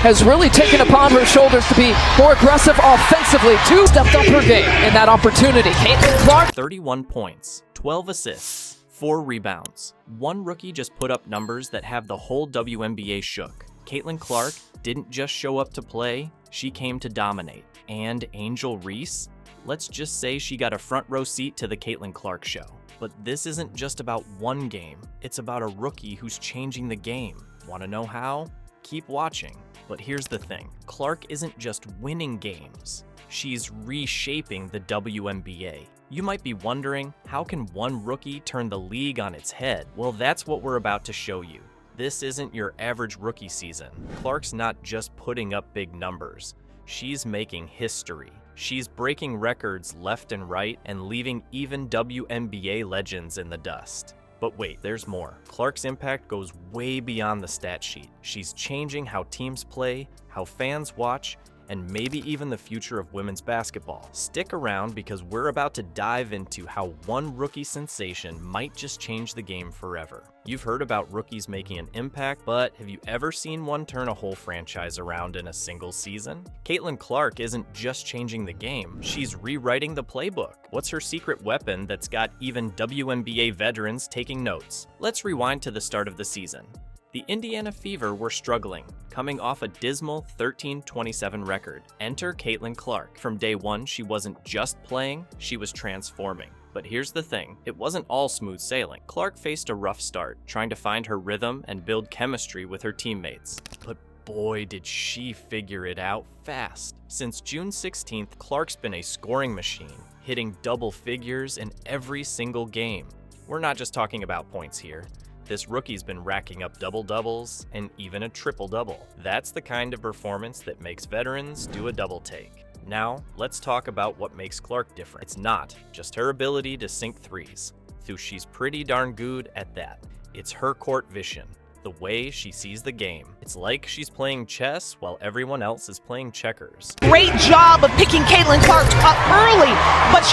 has really taken upon her shoulders to be more aggressive offensively. Two stepped up her game in that opportunity. Caitlin Clark. 31 points, 12 assists, 4 rebounds. One rookie just put up numbers that have the whole WNBA shook. Caitlin Clark didn't just show up to play, she came to dominate. And Angel Reese? Let's just say she got a front row seat to the Caitlin Clark show. But this isn't just about one game, it's about a rookie who's changing the game. Want to know how? Keep watching. But here's the thing, Clark isn't just winning games, she's reshaping the WNBA. You might be wondering, how can one rookie turn the league on its head? Well, that's what we're about to show you. This isn't your average rookie season. Clark's not just putting up big numbers, she's making history. She's breaking records left and right and leaving even WNBA legends in the dust. But wait, there's more. Clark's impact goes way beyond the stat sheet. She's changing how teams play, how fans watch, and maybe even the future of women's basketball. Stick around because we're about to dive into how one rookie sensation might just change the game forever. You've heard about rookies making an impact, but have you ever seen one turn a whole franchise around in a single season? Caitlin Clark isn't just changing the game, she's rewriting the playbook. What's her secret weapon that's got even WNBA veterans taking notes? Let's rewind to the start of the season. The Indiana Fever were struggling, coming off a dismal 13-27 record. Enter Caitlin Clark. From day one, she wasn't just playing, she was transforming. But here's the thing, it wasn't all smooth sailing. Clark faced a rough start, trying to find her rhythm and build chemistry with her teammates. But boy, did she figure it out fast. Since June 16th, Clark's been a scoring machine, hitting double figures in every single game. We're not just talking about points here. This rookie's been racking up double-doubles and even a triple-double. That's the kind of performance that makes veterans do a double take. Now, let's talk about what makes Clark different. It's not just her ability to sink threes, though she's pretty darn good at that. It's her court vision, the way she sees the game. It's like she's playing chess while everyone else is playing checkers. Great job of picking Caitlin Clark up early, but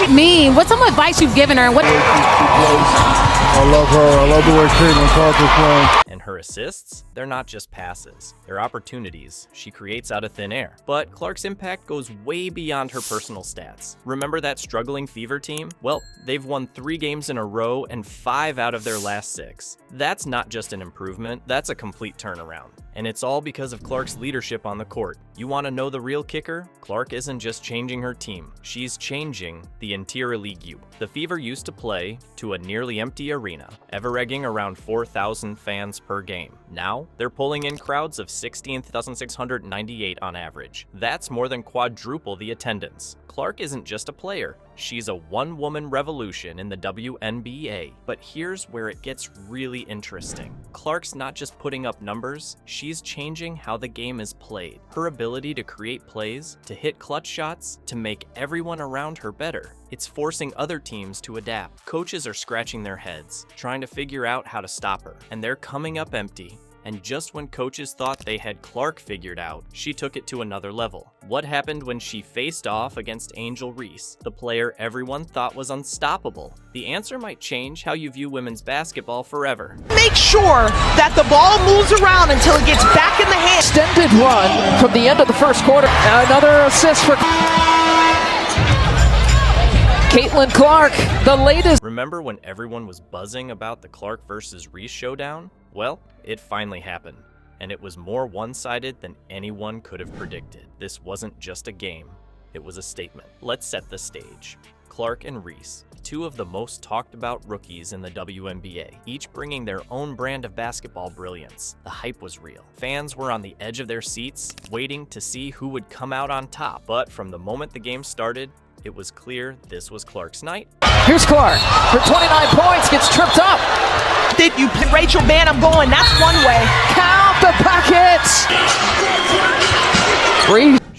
what's some advice you've given her? I love her. I love the way Caitlin Clark is playing. And her assists? They're not just passes. They're opportunities she creates out of thin air. But Clark's impact goes way beyond her personal stats. Remember that struggling Fever team? Well, they've won 3 games in a row and 5 out of their last 6. That's not just an improvement, that's a complete turnaround. And it's all because of Clark's leadership on the court. You want to know the real kicker? Clark isn't just changing her team, she's changing the interior league. The Fever used to play to a nearly empty arena, averaging around 4,000 fans per game. Now, they're pulling in crowds of 16,698 on average. That's more than quadruple the attendance. Clark isn't just a player, she's a one-woman revolution in the WNBA. But here's where it gets really interesting. Clark's not just putting up numbers, she's changing how the game is played. Her ability to create plays, to hit clutch shots, to make everyone around her better. It's forcing other teams to adapt. Coaches are scratching their heads, trying to figure out how to stop her, and they're coming up empty. And just when coaches thought they had Clark figured out, she took it to another level. What happened when she faced off against Angel Reese, the player everyone thought was unstoppable? The answer might change how you view women's basketball forever. make sure that the ball moves around until it gets back in the hand. Extended run from the end of the first quarter. Another assist for Caitlin Clark, the latest. Remember when everyone was buzzing about the Clark versus Reese showdown? Well, it finally happened, and it was more one-sided than anyone could have predicted. This wasn't just a game, it was a statement. Let's set the stage. Clark and Reese, two of the most talked about rookies in the WNBA, each bringing their own brand of basketball brilliance. The hype was real. Fans were on the edge of their seats, waiting to see who would come out on top. But from the moment the game started, it was clear this was Clark's night. Here's Clark for 29 points, gets tripped up. Did you put Rachel Banham going? That's one way. Count the packets.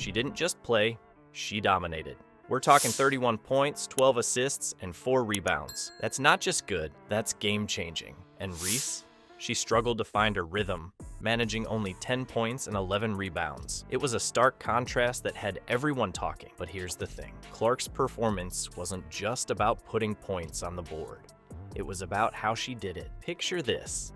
She didn't just play, she dominated. We're talking 31 points, 12 assists, and 4 rebounds. That's not just good, that's game-changing. And Reese? She struggled to find her rhythm, managing only 10 points and 11 rebounds. It was a stark contrast that had everyone talking. But here's the thing. Clark's performance wasn't just about putting points on the board. It was about how she did it. Picture this.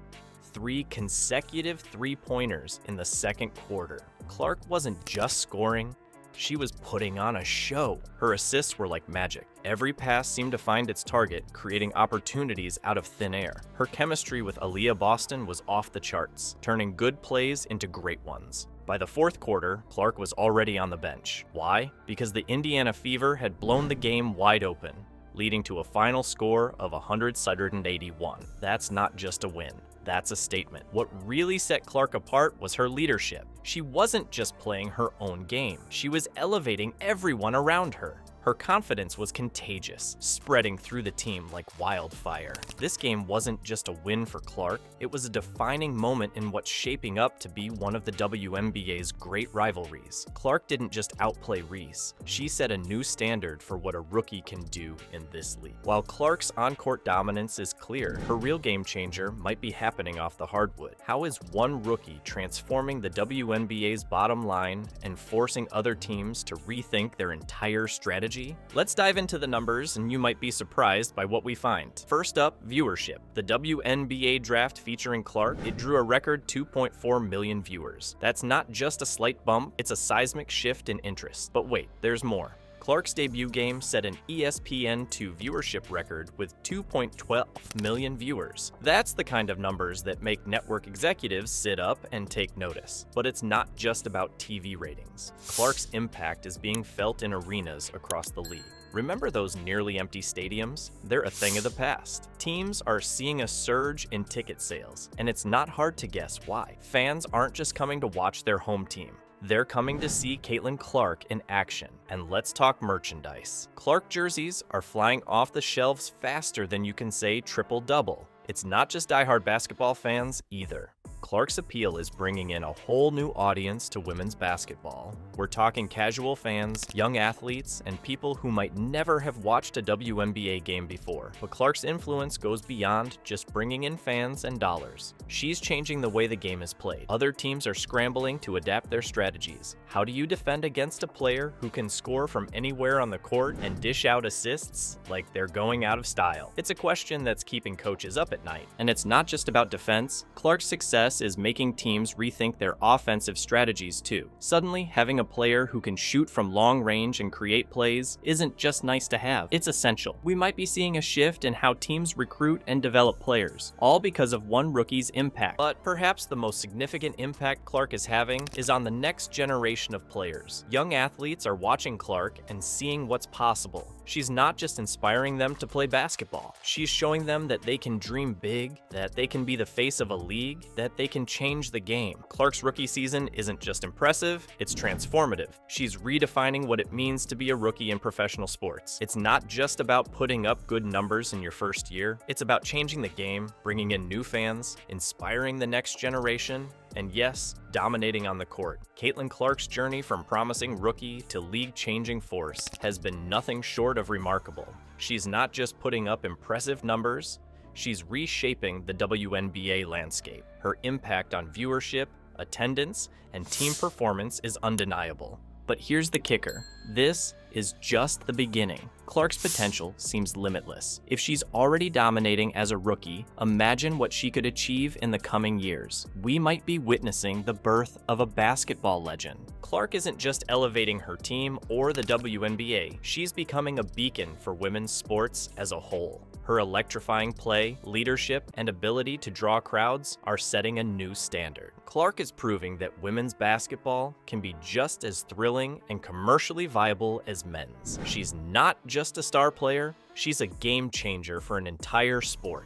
3 consecutive three-pointers in the second quarter. Clark wasn't just scoring, she was putting on a show. Her assists were like magic. Every pass seemed to find its target, creating opportunities out of thin air. Her chemistry with Aaliyah Boston was off the charts, turning good plays into great ones. By the fourth quarter, Clark was already on the bench. Why? Because the Indiana Fever had blown the game wide open, leading to a final score of 181. That's not just a win. That's a statement. What really set Clark apart was her leadership. She wasn't just playing her own game. She was elevating everyone around her. Her confidence was contagious, spreading through the team like wildfire. This game wasn't just a win for Clark, it was a defining moment in what's shaping up to be one of the WNBA's great rivalries. Clark didn't just outplay Reese, she set a new standard for what a rookie can do in this league. While Clark's on-court dominance is clear, her real game changer might be happening off the hardwood. How is one rookie transforming the WNBA's bottom line and forcing other teams to rethink their entire strategy? Let's dive into the numbers, and you might be surprised by what we find. First up, viewership. The WNBA draft featuring Clark, it drew a record 2.4 million viewers. That's not just a slight bump, it's a seismic shift in interest. But wait, there's more. Clark's debut game set an ESPN2 viewership record with 2.12 million viewers. That's the kind of numbers that make network executives sit up and take notice. But it's not just about TV ratings. Clark's impact is being felt in arenas across the league. Remember those nearly empty stadiums? They're a thing of the past. Teams are seeing a surge in ticket sales, and it's not hard to guess why. Fans aren't just coming to watch their home team. They're coming to see Caitlin Clark in action. And let's talk merchandise. Clark jerseys are flying off the shelves faster than you can say triple-double. It's not just diehard basketball fans either. Clark's appeal is bringing in a whole new audience to women's basketball. We're talking casual fans, young athletes, and people who might never have watched a WNBA game before. But Clark's influence goes beyond just bringing in fans and dollars. She's changing the way the game is played. Other teams are scrambling to adapt their strategies. How do you defend against a player who can score from anywhere on the court and dish out assists like they're going out of style? It's a question that's keeping coaches up at night. And it's not just about defense. Clark's success is making teams rethink their offensive strategies too. Suddenly, having a player who can shoot from long range and create plays isn't just nice to have, it's essential. We might be seeing a shift in how teams recruit and develop players, all because of one rookie's impact. But perhaps the most significant impact Clark is having is on the next generation of players. Young athletes are watching Clark and seeing what's possible. She's not just inspiring them to play basketball. She's showing them that they can dream big, that they can be the face of a league, that they can change the game. Clark's rookie season isn't just impressive, it's transformative. She's redefining what it means to be a rookie in professional sports. It's not just about putting up good numbers in your first year, it's about changing the game, bringing in new fans, inspiring the next generation, and yes, dominating on the court. Caitlin Clark's journey from promising rookie to league-changing force has been nothing short of remarkable. She's not just putting up impressive numbers, she's reshaping the WNBA landscape. Her impact on viewership, attendance, and team performance is undeniable. But here's the kicker. This is just the beginning. Clark's potential seems limitless. If she's already dominating as a rookie, imagine what she could achieve in the coming years. We might be witnessing the birth of a basketball legend. Clark isn't just elevating her team or the WNBA, she's becoming a beacon for women's sports as a whole. Her electrifying play, leadership, and ability to draw crowds are setting a new standard. Clark is proving that women's basketball can be just as thrilling and commercially viable as men's. She's not just a star player, she's a game changer for an entire sport.